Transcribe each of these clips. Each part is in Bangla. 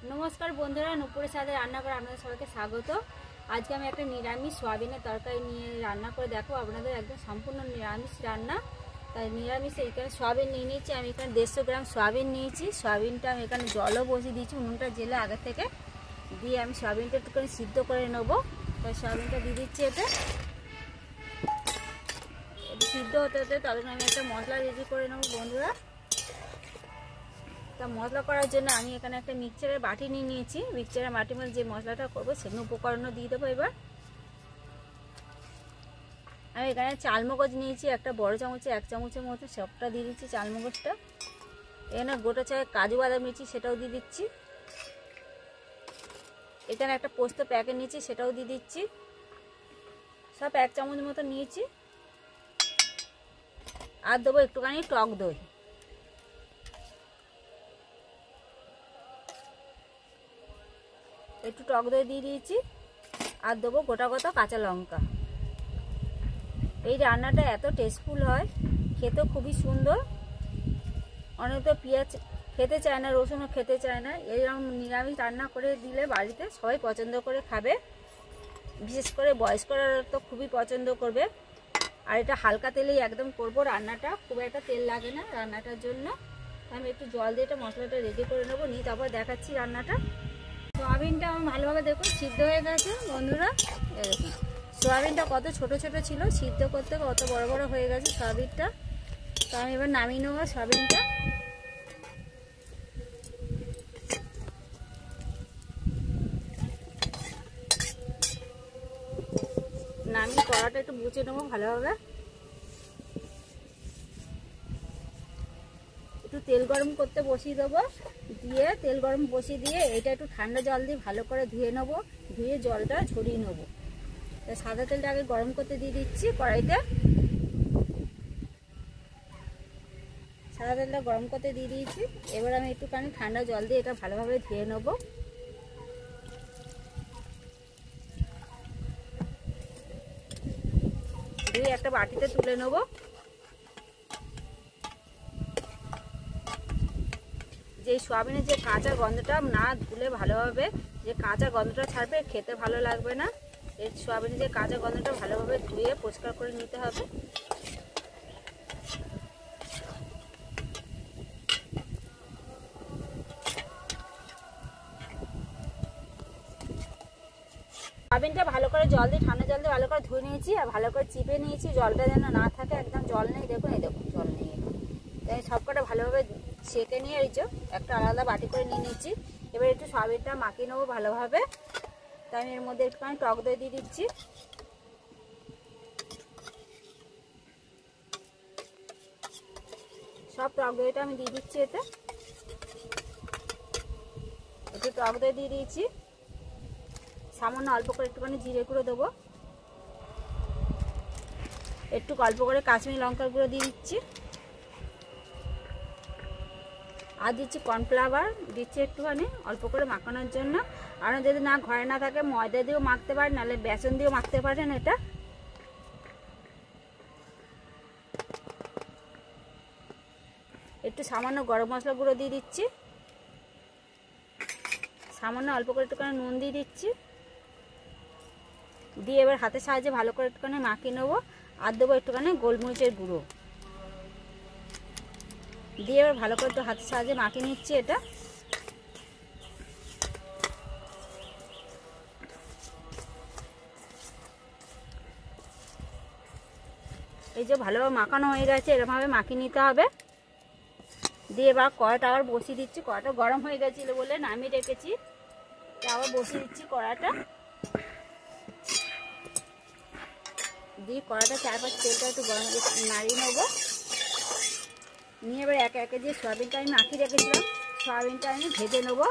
नमस्कार बंधुरा नुपुरेर साथे रान्ना करे आपनादेर सबाइके स्वागत। आज के आमि एकटा निरामिष सोयाबिनेर तरकारी निये रान्ना करे देखाबो आपनादेर एकदम सम्पूर्ण निरामिष रान्ना। ताई निरामिष एखाने सोयाबिन निये निয়েছি আমি এখানে 150 গ্রাম সোয়াবিন নিয়েছি। সোয়াবিনটা আমি এখানে জলও বসিয়ে দিয়েছি উনুনটা জেলে আগে থেকে দিয়ে আমি সোয়াবিনটা একটুখানি সিদ্ধ করে নেব। তাই সোয়াবিনটা দিয়ে দিচ্ছি এতে সিদ্ধ হতে হতে ততক্ষণ আমি একটা মশলা রেডি করে নেব বন্ধুরা। তা মশলা করার জন্য আমি এখানে একটা মিক্সচারের বাটি নিয়ে নিয়েছি। মিক্সচারের বাটির মধ্যে যে মশলাটা করব সেগুলো উপকরণ দিয়ে দেবো। এবার আমি এখানে চালমগজ নিয়েছি একটা বড় চামচে 1 চামচের মতো সবটা দিয়ে দিচ্ছি চালমগজটা। এখানে গোটা চায় কাজু বাদাম নিয়েছি সেটাও দিয়ে দিচ্ছি। এখানে একটা পোস্ত প্যাকেট নিয়েছি সেটাও দিয়ে দিচ্ছি। সব 1 চামচ মতো নিয়েছি। আর দেবো একটুখানি টক দই। একটু টক দই দিয়ে দিয়েছি আর দেবো গোটা গোটা কাঁচা লঙ্কা। এই রান্নাটা এত টেস্টফুল হয়, খেতে খুবই সুন্দর। অনেক তো পেঁয়াজ খেতে চায় না, রসুনও খেতে চায় না, এইরকম নিরামিষ রান্না করে দিলে বাড়িতে সবাই পছন্দ করে খাবে। বিশেষ করে বয়স্করা তো খুবই পছন্দ করবে। আর এটা হালকা তেলেই একদম করব রান্নাটা, খুব একটা তেল লাগে না রান্নাটার জন্য। আমি একটু জল দিয়ে এটা মশলাটা রেডি করে নেবো, নিয়ে তারপর দেখাচ্ছি রান্নাটা। সোয়াবিনটা আমার ভালোভাবে দেখুন সিদ্ধ হয়ে গেছে বন্ধুরা। এরকম সোয়াবিনটা কত ছোট ছোট ছিল, সিদ্ধ করতে কত বড় বড় হয়ে গেছে সোয়াবিনটা। তো আমি এবার নামিয়ে নেবো সোয়াবিনটা। নামিয়ে কড়াটা একটু মুছে নেবো ভালোভাবে। একটু তেল গরম করতে বসিয়ে দেবো, দিয়ে তেল গরম বসিয়ে দিয়ে এটা একটু ঠান্ডা জল দিয়ে ভালো করে ধুয়ে নেবো। ধুয়ে জলটা ঝরিয়ে নেবো। তাই সাদা তেলটা আগে গরম করতে দিয়ে দিচ্ছি কড়াইতে। সাদা তেলটা গরম করতে দিয়ে দিয়েছি। এবার আমি একটুখানি ঠান্ডা জল দিয়ে এটা ভালোভাবে ধুয়ে নেবো। ধুয়ে একটা বাটিতে তুলে নেবো। যে সোয়াবিনের যে কাঁচা গন্ধটা না ধুলে ভালোভাবে যে কাঁচা গন্ধটা ছাড়বে, খেতে ভালো লাগবে না। এই সোয়াবিনের যে কাঁচা গন্ধটা ভালোভাবে ধুয়ে পরিষ্কার করে নিতে হবে। সোয়াবিনটা ভালো করে জল দিয়ে ঠান্ডা জল দিয়ে ভালো করে ধুয়ে নিয়েছি আর ভালো করে চিপে নিয়েছি, জলটা যেন না থাকে, একদম জল নেই। দেখুন এই দেখুন জল নেই। তাই সবকটা ভালোভাবে ছেঁকে নিয়ে এই যে একটা আলাদা বাটি করে নিয়ে নিচ্ছি। এবার একটু সোয়াবিনটা মাখিয়ে নেবো ভালোভাবে। তাই আমি এর মধ্যে একটুখানি টক দই দিয়ে দিচ্ছি। সব টক দইটা আমি দিয়ে দিচ্ছি এতে। একটু টক দই দিয়ে দিয়েছি। সামান্য অল্প করে একটুখানি জিরে গুঁড়ো দেবো। একটু অল্প করে কাশ্মীরি লঙ্কার গুঁড়ো দিয়ে দিচ্ছি। আর দিচ্ছি কর্নফ্লাওয়ার দিচ্ছি একটুখানি অল্প করে মাখানোর জন্য। আর যদি না ঘরে না থাকে ময়দা দিয়েও মাখতে পারেন, নাহলে বেসন দিয়েও মাখতে পারেন। এটা একটু সামান্য গরম মশলা গুঁড়ো দিয়ে দিচ্ছি। সামান্য অল্প করে একটুখানি নুন দিয়ে দিচ্ছি। দিয়ে এবার হাতের সাহায্যে ভালো করে একটুখানি মাখিয়ে নেবো। আর দেবো একটুখানি গোলমরিচের গুঁড়ো দিয়ে এবার ভালো করে একটু হাতের সাহায্যে মাখিয়ে নিচ্ছি এটা। এই যে ভালোভাবে মাখানো হয়ে গেছে, এরকমভাবে মাখিয়ে নিতে হবে। দিয়ে এবার কড়াটা আবার বসিয়ে দিচ্ছি। কড়াটা গরম হয়ে গেছিলো বলে নামিয়ে রেখেছি, আবার বসিয়ে দিচ্ছি কড়াটা। দিয়ে কড়াটা চারপাশ তেলটা একটু গরম নাড়িয়ে নেবো। নিয়ে এবার একে একে যে সয়াবিনটা আমি মাখিয়ে রেখেছিলাম সয়াবিনটা আমি ভেজে নেবো।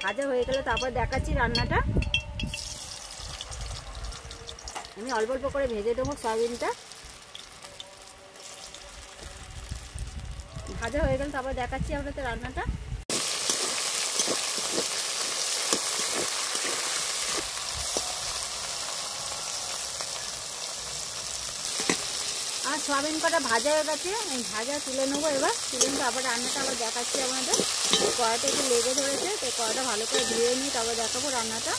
ভাজা হয়ে গেলে তারপর দেখাচ্ছি রান্নাটা। আমি অল্প অল্প করে ভেজে নেবো সয়াবিনটা। ভাজা হয়ে গেলে তারপর দেখাচ্ছি আপনাদের রান্নাটা। আর সোয়াবিন কটা ভাজা হয়ে গেছে, এই ভাজা তুলে নেবো। এবার তুলে নিয়ে আবার রান্নাটা আবার দেখাচ্ছি আপনাদের। কড়াটা একটু লেগে ধরেছে, তো কড়াটা ভালো করে ধুয়ে নিই, তারপর দেখাবো রান্নাটা।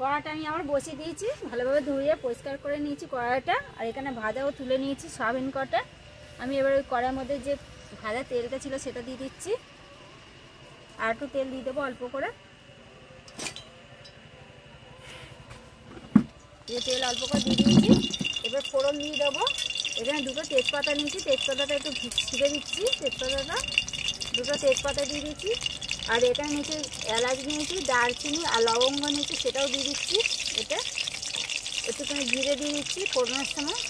কড়াটা আমি আবার বসিয়ে দিয়েছি, ভালোভাবে ধুয়ে পরিষ্কার করে নিয়েছি কড়াটা। আর এখানে ভাজাও তুলে নিয়েছি সয়াবিন কটা। আমি এবার ওই কড়ার মধ্যে যে ভাজা তেলটা ছিল সেটা দিয়ে দিচ্ছি। আর একটু তেল দিয়ে দেবো অল্প করে, তেল অল্প করে দিয়ে দিয়েছি। এবার ফোড়ন দিয়ে দেবো। এখানে দুটো তেজপাতা নিয়েছি, তেজপাতাটা একটু ছিঁড়ে দিচ্ছি। তেজপাতাটা দুটো তেজপাতা দিয়ে দিচ্ছি। আর এখানে নিচে এলাচ নিয়েছি, দারচিনি আর লবঙ্গ নিয়েছি, সেটাও দিয়ে দিচ্ছি। এতে একটুখানি জিরে দিয়ে দিচ্ছি ফোড়নের সময়,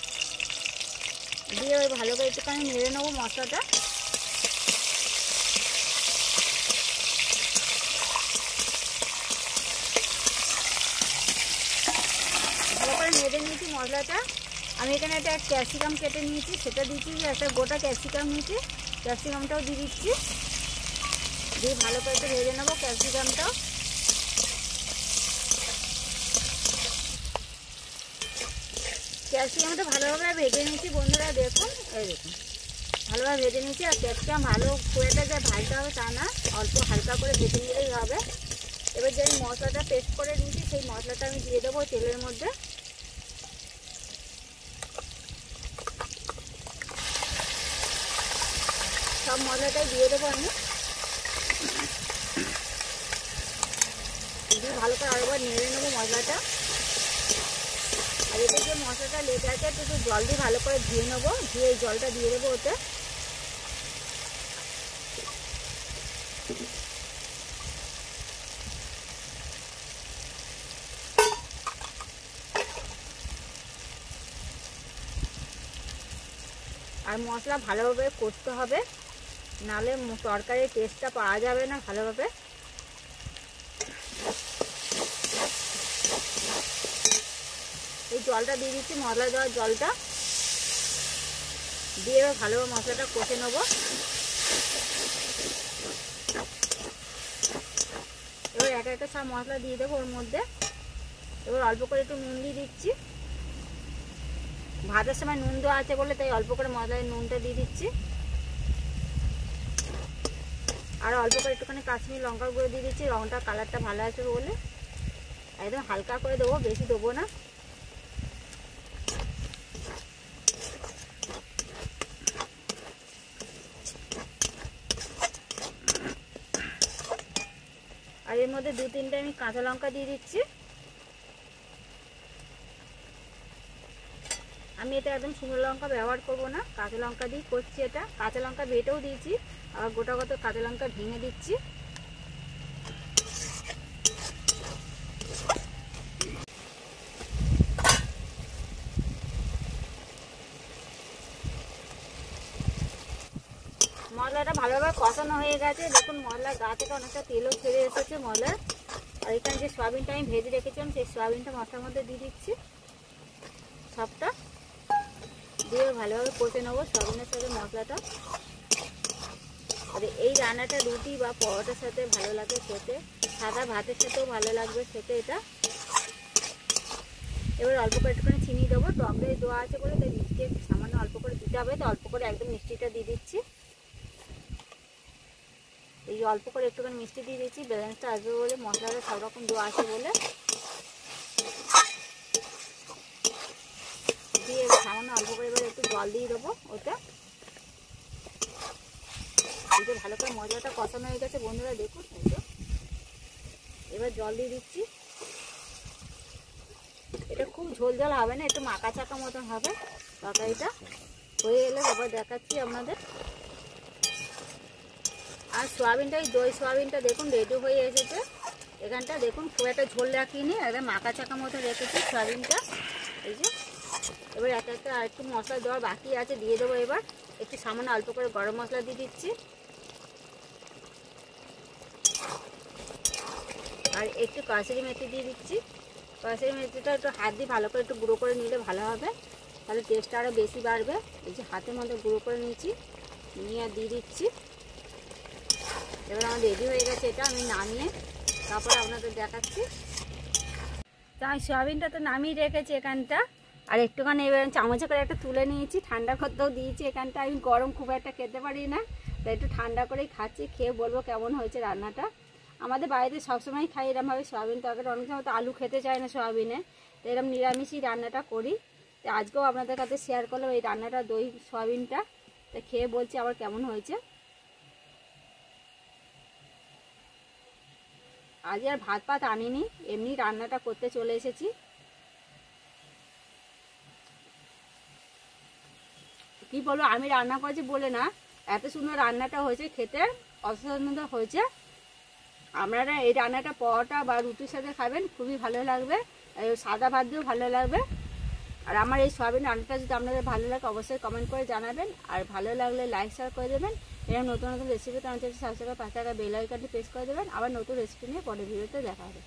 দিয়ে ওই ভালো করে একটুখানি নেড়ে নেবো মশলাটা। ভালো করে নেড়ে নিয়েছি মশলাটা। আমি এখানে একটা ক্যাপসিকাম কেটে নিয়েছি, সেটা দিচ্ছি। একটা গোটা ক্যাপসিকাম নিয়েছি, ক্যাপসিকামটাও দিয়ে দিচ্ছি। দিয়ে ভালো করে একটু ভেজে নেবো ক্যাপসিকামটাও। ক্যাপসিকামটা ভালোভাবে ভেজে নিয়েছি বন্ধুরা, দেখুন এই দেখুন ভালোভাবে ভেজে নিয়েছি। আর ক্যাপসিকাম ভালো করেটা যা ভাজতে হবে তা না, অল্প হালকা করে ভেজে নিলেই হবে। এবার যে আমি মশলাটা পেস্ট করে নিয়েছি সেই মশলাটা আমি দিয়ে দেবো তেলের মধ্যে। সব মশলাটাই দিয়ে দেবো আমি, দিয়ে ভালো করে আরেকবার নেড়ে নেবো মশলাটা। আর এতে যে মশলাটা লেগে আছে একটু জল দিয়ে ভালো করে ধুয়ে নেবো, ধুয়ে এই জলটা দিয়ে দেবো ওতে। আর মশলা ভালোভাবে করতে হবে, নাহলে তরকারির টেস্টটা পাওয়া যাবে না ভালোভাবে। এই জলটা দিয়ে দিচ্ছি, মশলা দেওয়ার জলটা দিয়ে এবার ভালোভাবে মশলাটা কষে নেবো। এবার একটা একটা সব মশলা দিয়ে দেবো ওর মধ্যে। এবার অল্প করে একটু নুন দিয়ে দিচ্ছি, ভাজার সময় নুন দেওয়া আছে বলে তাই অল্প করে মশলায় নুনটা দিয়ে দিচ্ছি। আর অল্প করে একটুখানি কাশ্মীরি লঙ্কার গুঁড়ো দিয়ে দিচ্ছি, রঙটা কালারটা ভালো আছে বলে। একদম হালকা করে দেবো, বেশি দেবো না। আর এর মধ্যে 2-3টে আমি কাঁচা লঙ্কা দিয়ে দিচ্ছি। আমি এটা একদম শুকনো লঙ্কা ব্যবহার করবো না, কাঁচা লঙ্কা দিয়ে করছি এটা। কাঁচা লঙ্কা বেটেও দিয়েছি, আবার গোটা কাঁচা লঙ্কা ভেঙে দিচ্ছি। মশলাটা ভালোভাবে কষানো হয়ে গেছে, দেখুন মশলার গা থেকে অনেকটা তেলও ছেড়ে এসেছে মশলার। আর এখানে যে সয়াবিনটা আমি ভেজে রেখেছিলাম সেই সয়াবিনটা মশলার মধ্যে দিয়ে দিচ্ছি। সবটা দিয়ে ভালোভাবে কষে নেবো সয়াবিনের সাথে মশলাটা। আর এই রান্নাটা রুটি বা পরোটার সাথে ভালো লাগে খেতে, সাদা ভাতের সাথেও ভালো লাগবে খেতে এটা। এবার অল্প করে একটুখানি চিনি দেবো, টক দই দেওয়া আছে বলে তাই মিষ্টি একটু সামান্য অল্প করে দিতে হবে, তো অল্প করে একদম মিষ্টিটা দিয়ে দিচ্ছি। এই যে অল্প করে একটুখানি মিষ্টি দিয়ে দিচ্ছি, ব্যালেন্সটা আসবে বলে, মশলাটা সব রকম দেওয়া আছে বলে। দিয়ে সামান্য অল্প করে এবার একটু জল দিয়ে দেবো ওতে। এই যে ভালো করে মশলাটা কষানো হয়ে গেছে বন্ধুরা, দেখুন এই তো। এবার জল দিয়ে দিচ্ছি। এটা খুব ঝোল ঝোল হবে না, একটু মাখা চাকা মতন হবে তরকারিটা। হয়ে এলে আবার দেখাচ্ছি আপনাদের। আর সোয়াবিনটা, এই দই সোয়াবিনটা দেখুন রেডি হয়ে এসেছে। এখানটা দেখুন খুব একটা ঝোল রাখিনি, একদম মাখা চাকা মতো রেখেছি সোয়াবিনটা। এই যে এবার একটা একটা আর একটু মশলা দেওয়ার বাকি আছে, দিয়ে দেবো। এবার একটু সামান্য অল্প করে গরম মশলা দিয়ে দিচ্ছি, আর একটু কাসুরি মেথি দিয়ে দিচ্ছি। কাসুরি মেথিটা একটু হাত দিয়ে ভালো করে একটু গুঁড়ো করে নিলে ভালো হবে, তাহলে টেস্টটা আরও বেশি বাড়বে। এই যে হাতের মধ্যে গুঁড়ো করে নিয়েছি, নিয়ে দিয়ে দিচ্ছি। এবার আমার রেডি হয়ে গেছে, এটা আমি নামিয়ে তারপরে আপনাদের দেখাচ্ছি। তা আমি সয়াবিনটা তো নামিয়ে রেখেছি এখানটা, আর একটুখানি এবার চামচে করে একটা তুলে নিয়েছি, ঠান্ডা করতেও দিয়েছি। এখানটা আমি গরম খুব একটা খেতে পারি না, তাই একটু ঠান্ডা করেই খাচ্ছি, খেয়ে বলবো কেমন হয়েছে রান্নাটা। আমাদের বাড়িতে সবসময় খাই এরমভাবে সয়াবিন তরকারি, অনেক সময় তো আলু খেতে চায় না সয়াবিনে, তো এরকম নিরামিষই রান্নাটা করি। তো আজকেও আপনাদের কাছে শেয়ার করলাম এই রান্নাটা, দই সয়াবিনটা। তো খেয়ে বলছি আবার কেমন হয়েছে। আজ আর ভাত পাত আনিনি, এমনি রান্নাটা করতে চলে এসেছি। কি বলবো, আমি রান্না করেছি বলে না, এত সুন্দর রান্নাটা হয়েছে, খেতে অসাধারণ হয়েছে। আপনারা এই রান্নাটা পরোটা বা রুটির সাথে খাবেন, খুবই ভালো লাগবে, সাদা ভাত দিয়েও ভালো লাগবে। আর আমার এই সয়াবিন রান্নাটা যদি আপনাদের ভালো লাগে অবশ্যই কমেন্ট করে জানাবেন, আর ভালো লাগলে লাইক শেয়ার করে দেবেন। এরকম নতুন নতুন রেসিপি তো আমাদের সাবস্ক্রাইব পাশে থাকা বেল আইকনটি প্রেস করে দেবেন। আবার নতুন রেসিপি নিয়ে পরের ভিডিওতে দেখা হবে।